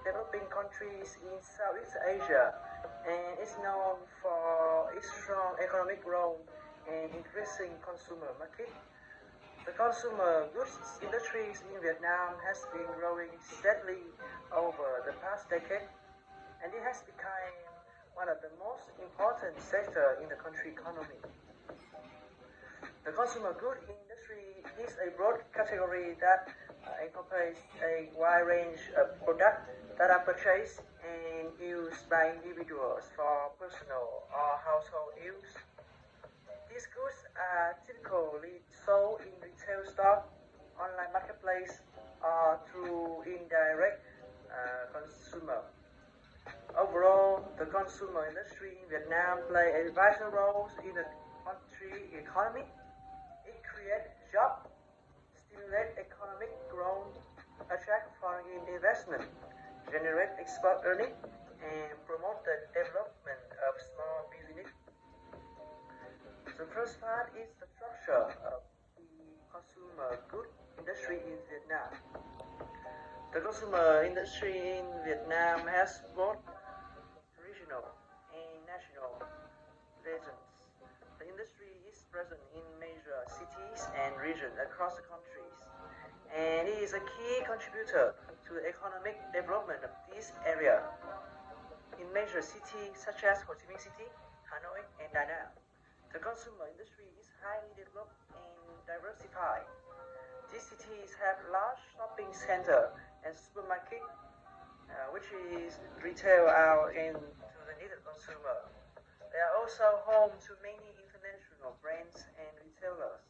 developing countries in Southeast Asia and is known for its strong economic growth and increasing consumer market. The consumer goods industry in Vietnam has been growing steadily over the past decade, and it has become one of the most important sectors in the country economy. The consumer goods industry is a broad category that encompasses a wide range of products that are purchased and used by individuals for personal or household use. These goods are typically sold in retail store, online marketplace, or through indirect consumer. Overall, the consumer industry in Vietnam plays a vital role in the country economy. It creates jobs, stimulates economic growth, attracts foreign investment, generates export earnings, and promotes the development of small business. The first part is the structure of the consumer good industry in Vietnam. The consumer industry in Vietnam has both regional and national legends. The industry is present in major cities and regions across the countries, and it is a key contributor to the economic development of this area. In major cities such as Ho Chi Minh City, Hanoi, and Da Nang, the consumer industry is highly developed and diversified. These cities have large shopping centers and supermarkets, which is retail out into the needed consumer. They are also home to many international brands and retailers,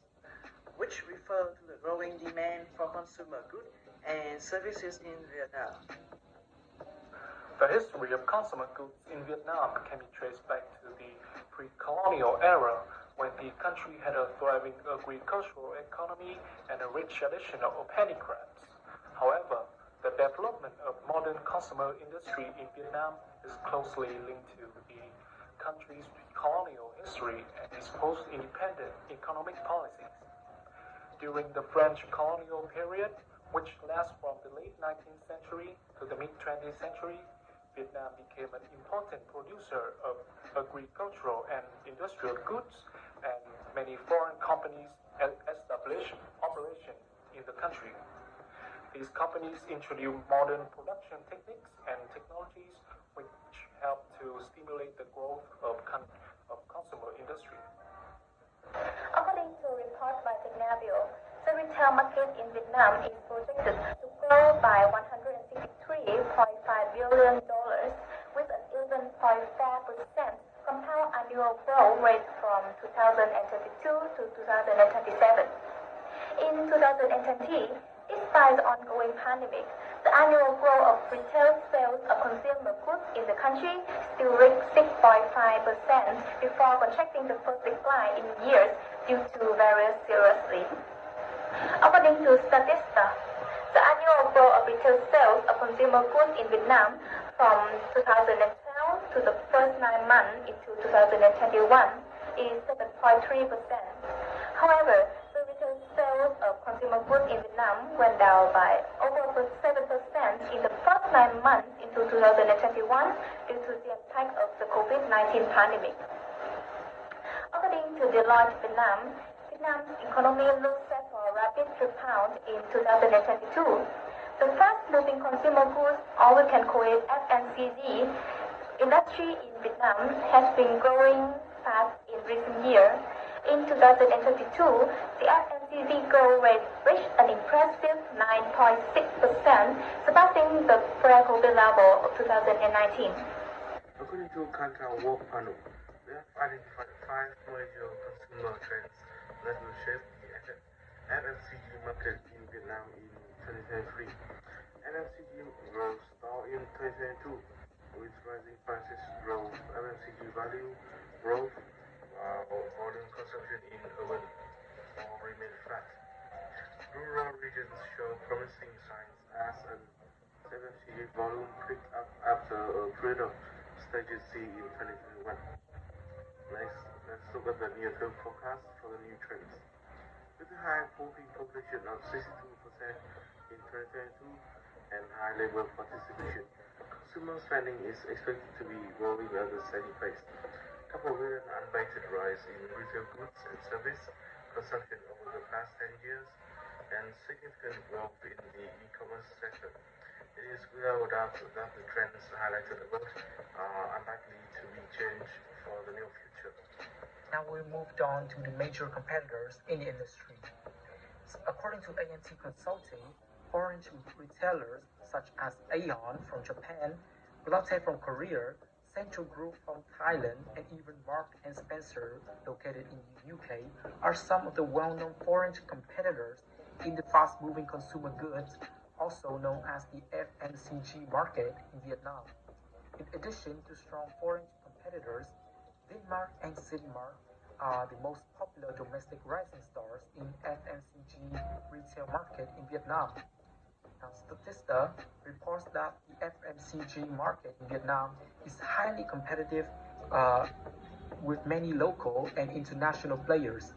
which refer to the growing demand for consumer goods and services in Vietnam. The history of consumer goods in Vietnam can be traced back to the pre-colonial era when the country had a thriving agricultural economy and a rich tradition of handicrafts. However, the development of modern consumer industry in Vietnam is closely linked to the country's colonial history and its post-independent economic policies. During the French colonial period, which lasts from the late 19th century to the mid-20th century, Vietnam became an important producer of agricultural and industrial goods, and many foreign companies established operations in the country. These companies introduced modern production techniques and technologies which helped to stimulate the growth of consumer industry. According to a report by Signavio, the retail market in Vietnam is projected to grow by $163.5 billion with an 11.4% compound annual growth rate from 2022 to 2027. In 2020, despite the ongoing pandemic, the annual growth of retail sales of consumer goods in the country still reached 6.5% before contracting the first decline in years due to various seriously. According to Statista, the annual growth of retail sales of consumer goods in Vietnam from 2012 to the first 9 months into 2021 is 7.3%. However, the retail sales of consumer goods in Vietnam went down by over 7% in the first 9 months into 2021 due to the impact of the COVID-19 pandemic. According to Deloitte Vietnam, Vietnam's economy looks set for a rapid rebound in 2022. The fast-moving consumer goods, or we can call it FMCG, industry in Vietnam has been growing fast in recent years. In 2022, the FMCG growth rate reached an impressive 9.6%, surpassing the pre-COVID level of 2019. According to Kantar Work Panel, we have identified 5 major consumer trends that will shape the FMCG market in Vietnam in 2023. FMCG growth stalled in 2022, with rising prices drove FMCG value growth, while volume consumption in urban all remained flat. Rural regions show promising signs as an FMCG volume picked up after a period of stagnancy in 2021. Let's look at the near-term forecast for the new trends. With a high working population of 62% in 2022 and high labor participation, consumer spending is expected to be growing at a steady pace, coupled with an unabated rise in retail goods and service consumption over the past 10 years and significant growth in the e-commerce sector. It is without doubt that the trends highlighted above are unlikely to be changed for the near future. Now we moved on to the major competitors in the industry. According to A&T Consulting, foreign retailers such as Aeon from Japan, Lotte from Korea, Central Group from Thailand, and even Marks and Spencer, located in the UK, are some of the well-known foreign competitors in the fast-moving consumer goods, also known as the FMCG market in Vietnam. In addition to strong foreign competitors, Vinmart and Citymark are the most popular domestic rising stars in FMCG retail market in Vietnam. Now, Statista reports that the FMCG market in Vietnam is highly competitive with many local and international players.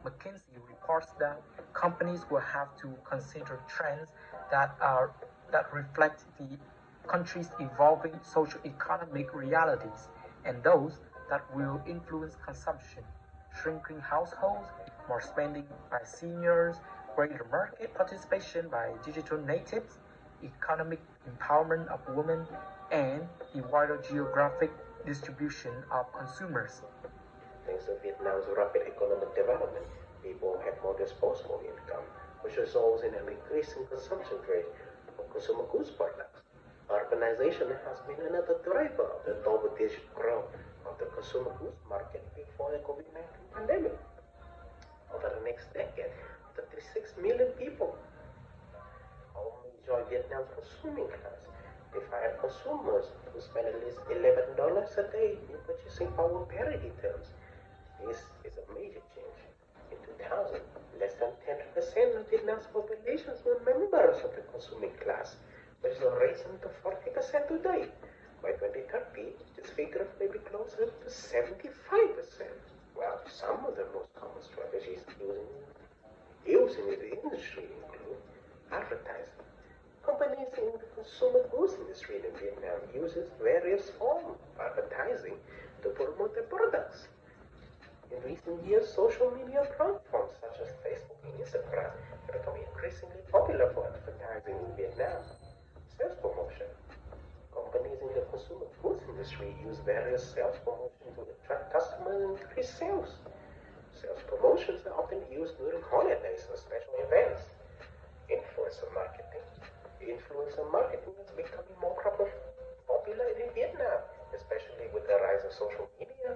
McKinsey reports that companies will have to consider trends that reflect the country's evolving socio-economic realities and those that will influence consumption, shrinking households, more spending by seniors, greater market participation by digital natives, economic empowerment of women, and the wider geographic distribution of consumers. Thanks to Vietnam's rapid economic development, people have more disposable income, which results in an increasing consumption rate of consumer goods products. Urbanization has been another driver of the double-digit growth of the consumer goods market before the COVID-19 pandemic. Over the next decade, 36 million people only join Vietnam's consuming class. Define consumers who spend at least $11 a day in purchasing power parity terms. This is a major change. In 2000, less than 10% of Vietnam's population were members of the consuming class, which is risen to 40% today. By 2030, this figure may be closer to 75%. Well, some of the most common strategies used in the industry include advertising. Companies in the consumer goods industry in Vietnam uses various forms of advertising to promote their products. In recent years, social media platforms such as Facebook and Instagram have become increasingly popular for advertising in Vietnam. Sales promotion. Companies in the consumer goods industry use various sales promotions to attract customers and increase sales. Sales promotions are often used during holidays or special events. Influencer marketing. Influencer marketing is becoming more popular in Vietnam, especially with the rise of social media.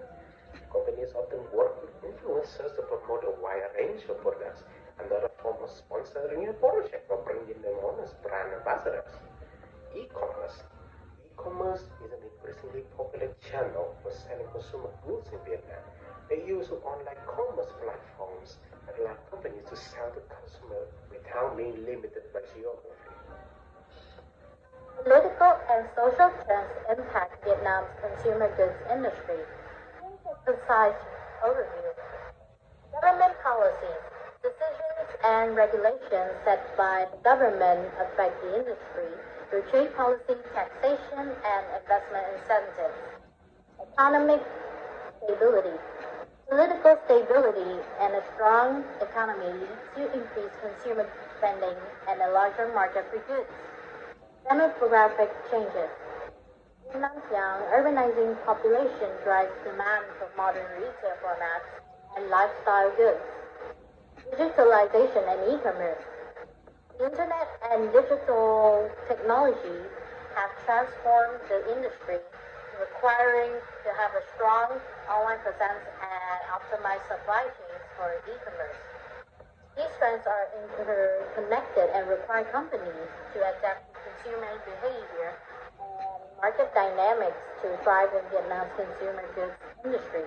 Companies often work with influencers to promote a wide range of products, another form of sponsoring a project or bringing them on as brand ambassadors. E-commerce. E-commerce is an increasingly popular channel for selling consumer goods in Vietnam. They use online commerce platforms that allow companies to sell to consumers without being limited by geography. Political and social trends impact Vietnam's consumer goods industry. Concise overview. Government policies, decisions, and regulations set by the government affect the industry through trade policy, taxation, and investment incentives. Economic stability. Political stability and a strong economy lead to increased consumer spending and a larger market for goods. Demographic changes. Vietnam's young, urbanizing population drives demand for modern retail formats and lifestyle goods. Digitalization and e-commerce. The internet and digital technology have transformed the industry, requiring to have a strong online presence and optimized supply chains for e-commerce. These trends are interconnected and require companies to adapt to consumer behavior and market dynamics to thrive in Vietnam's consumer goods industry.